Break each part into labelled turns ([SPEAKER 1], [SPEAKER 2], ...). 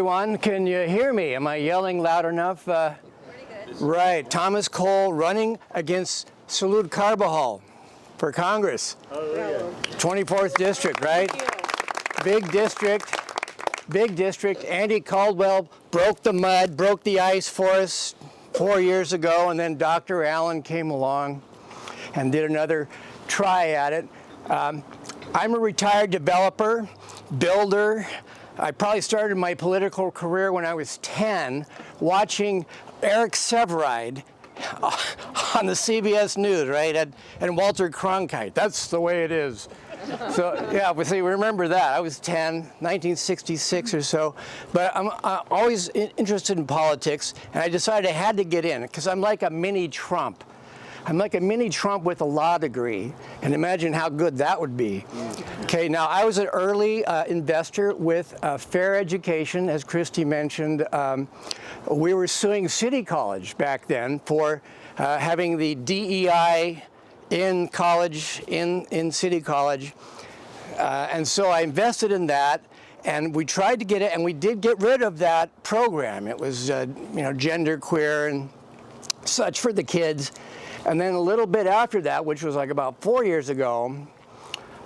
[SPEAKER 1] everyone. Can you hear me? Am I yelling loud enough?
[SPEAKER 2] Pretty good.
[SPEAKER 1] Right. Thomas Cole running against Salud Carbajal for Congress.
[SPEAKER 3] Oh, yeah.
[SPEAKER 1] 24th District, right? Big district. Big district. Andy Caldwell broke the mud, broke the ice for us 4 years ago, and then Dr. Allen came along and did another try at it. I'm a retired developer, builder. I probably started my political career when I was 10, watching Eric Severide on the CBS News, right? And Walter Cronkite. That's the way it is. So, yeah, we see, remember that. I was 10, 1966 or so. But I'm always interested in politics, and I decided I had to get in because I'm like a mini Trump. I'm like a mini Trump with a law degree, and imagine how good that would be. Okay, now I was an early investor with Fair Education, as Christy mentioned. We were suing City College back then for having the DEI in college, in City College. And so I invested in that, and we tried to get it, and we did get rid of that program. It was, gender queer and such for the kids. And then a little bit after that, which was like about 4 years ago,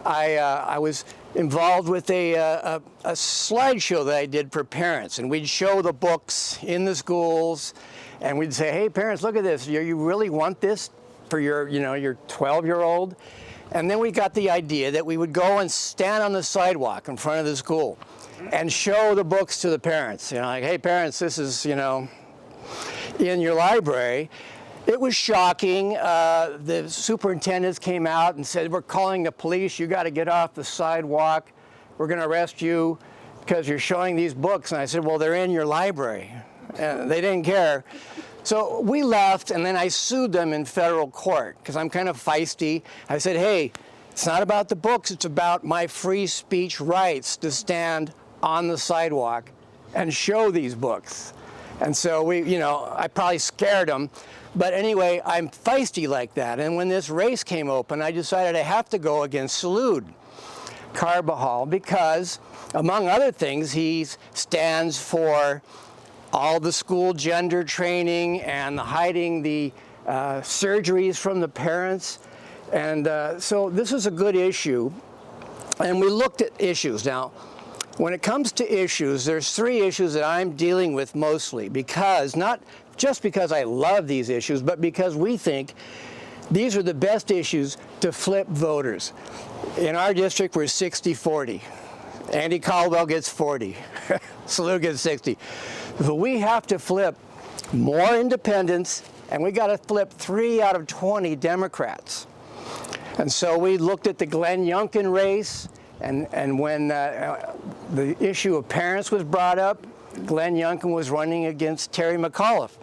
[SPEAKER 1] I was involved with a slideshow that I did for parents. And we'd show the books in the schools, and we'd say, hey, parents, look at this. You really want this for your 12-year-old? And then we got the idea that we would go and stand on the sidewalk in front of the school and show the books to the parents. Like, hey, parents, this is, in your library. It was shocking. The superintendents came out and said, we're calling the police. You got to get off the sidewalk. We're going to arrest you because you're showing these books. And I said, well, they're in your library. And they didn't care. So we left, and then I sued them in federal court because I'm kind of feisty. I said, hey, it's not about the books. It's about my free speech rights to stand on the sidewalk and show these books. And so I probably scared them. But anyway, I'm feisty like that. And when this race came open, I decided I have to go against Salud Carbajal because, among other things, he stands for all the school gender training and hiding the surgeries from the parents. And so this is a good issue. And we looked at issues. Now, when it comes to issues, there's 3 issues that I'm dealing with mostly because, not just because I love these issues, but because we think these are the best issues to flip voters. In our district, we're 60-40. Andy Caldwell gets 40. Salud gets 60. So we have to flip more independents, and we got to flip 3 out of 20 Democrats. And so we looked at the Glenn Youngkin race, and when the issue of parents was brought up, Glenn Youngkin was running against Terry McAuliffe.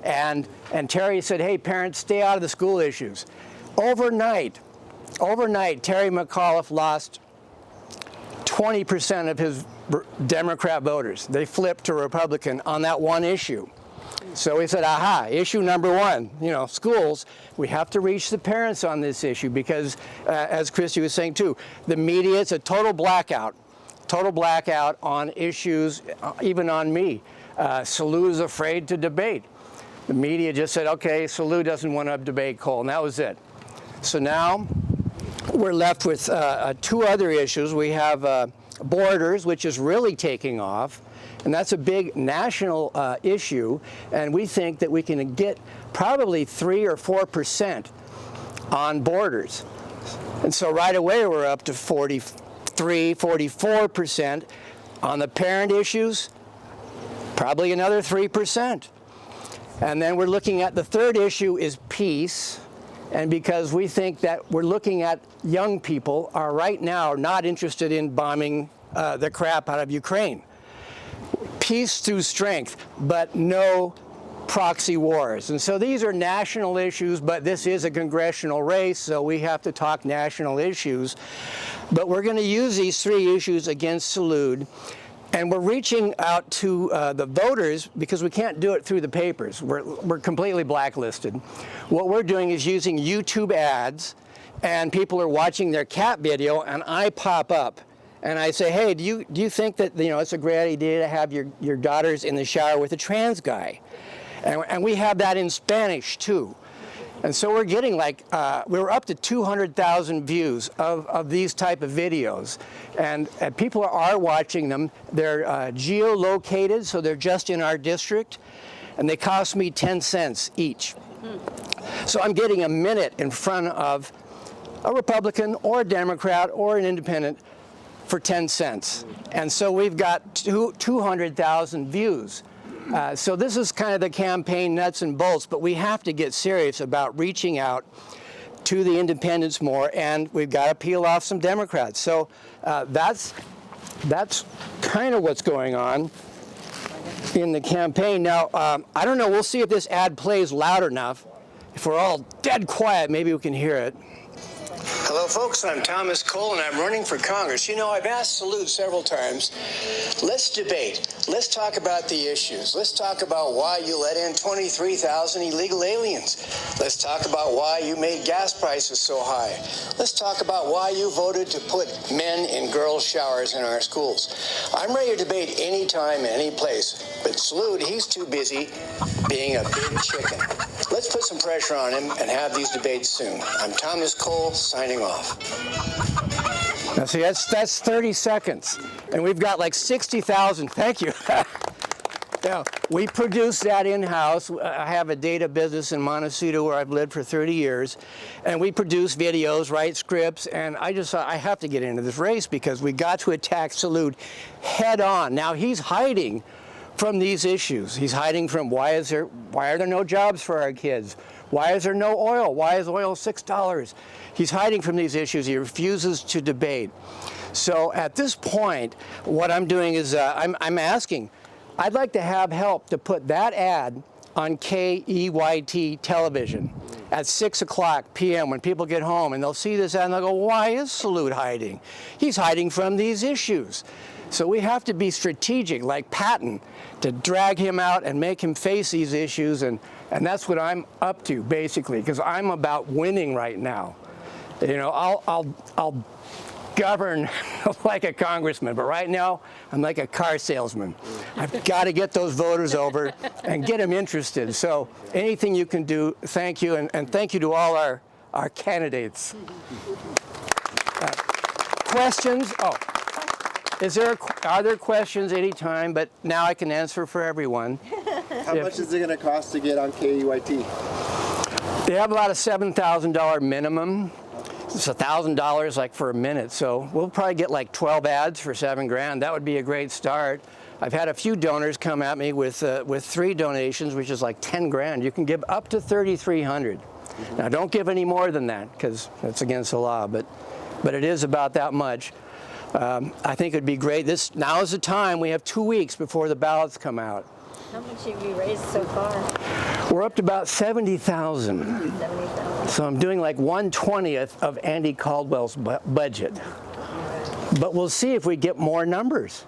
[SPEAKER 1] And Terry said, hey, parents, stay out of the school issues. Overnight, Terry McAuliffe lost 20% of his Democrat voters. They flipped to Republican on that one issue. So we said, aha, issue number 1, schools, we have to reach the parents on this issue because, as Christy was saying too, the media, it's a total blackout on issues, even on me. Salud is afraid to debate. The media just said, okay, Salud doesn't want to debate Cole, and that was it. So now we're left with 2 other issues. We have borders, which is really taking off, and that's a big national issue, and we think that we can get probably 3 or 4% on borders. And so right away we're up to 43, 44%. On the parent issues, probably another 3%. And then we're looking at the 3rd issue is peace. And because we think that we're looking at young people are right now not interested in bombing the crap out of Ukraine. Peace through strength, but no proxy wars. And so these are national issues, but this is a congressional race, so we have to talk national issues. But we're going to use these 3 issues against Salud. And we're reaching out to the voters because we can't do it through the papers. We're completely blacklisted. What we're doing is using YouTube ads, and people are watching their cat video, and I pop up and I say, hey, do you think that it's a great idea to have your daughters in the shower with a trans guy? And we have that in Spanish too. And so we're getting we're up to 200,000 views of these type of videos. And people are watching them. They're geolocated, so they're just in our district. And they cost me 10 cents each. So I'm getting a minute in front of a Republican or a Democrat or an independent for 10 cents. And so we've got 200,000 views. So this is kind of the campaign nuts and bolts, but we have to get serious about reaching out to the independents more, and we've got to peel off some Democrats. So that's kind of what's going on in the campaign. Now, I don't know, we'll see if this ad plays loud enough. If we're all dead quiet, maybe we can hear it. Hello, folks. I'm Thomas Cole, and I'm running for Congress. I've asked Salute several times, let's debate. Let's talk about the issues. Let's talk about why you let in 23,000 illegal aliens. Let's talk about why you made gas prices so high. Let's talk about why you voted to put men in girls' showers in our schools. I'm ready to debate anytime, any place. But Salute, he's too busy being a big chicken. Let's put some pressure on him and have these debates soon. I'm Thomas Cole, signing off. Now see, that's 30 seconds. And we've got like 60,000. Thank you. Now, we produce that in-house. I have a data business in Montecito where I've lived for 30 years. And we produce videos, write scripts, and I just thought I have to get into this race because we got to attack Salute head on. Now, he's hiding from these issues. He's hiding from why are there no jobs for our kids? Why is there no oil? Why is oil $6? He's hiding from these issues. He refuses to debate. So at this point, what I'm doing is I'm asking, I'd like to have help to put that ad on KEYT television at 6 o'clock p.m. when people get home, and they'll see this ad and they'll go, why is Salute hiding? He's hiding from these issues. So we have to be strategic, like Patton, to drag him out and make him face these issues, and that's what I'm up to, basically, because I'm about winning right now. I'll govern like a congressman, but right now I'm like a car salesman. I've got to get those voters over and get them interested. So anything you can do, thank you, and thank you to all our candidates. Questions? Oh. Are there questions anytime? But now I can answer for everyone.
[SPEAKER 2] How much is it going to cost to get on KEYT?
[SPEAKER 1] They have about a $7,000 minimum. It's $1,000 like for a minute. So we'll probably get like 12 ads for $7,000. That would be a great start. I've had a few donors come at me with 3 donations, which is like $10,000. You can give up to $3,300. Now don't give any more than that because that's against the law. But it is about that much. I think it'd be great. Now is the time. We have 2 weeks before the ballots come out.
[SPEAKER 3] How much have you raised so far?
[SPEAKER 1] We're up to about 70,000.
[SPEAKER 3] 70,000.
[SPEAKER 1] So I'm doing like 1/20th of Andy Caldwell's budget. But we'll see if we get more numbers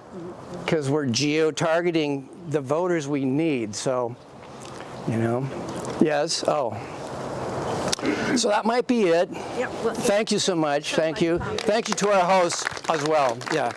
[SPEAKER 1] because we're geo-targeting the voters we need. So, yes. Oh. So that might be it.
[SPEAKER 3] Yep. Well,
[SPEAKER 1] thank you so much. Thank you. Thank you to our hosts as well. Yeah.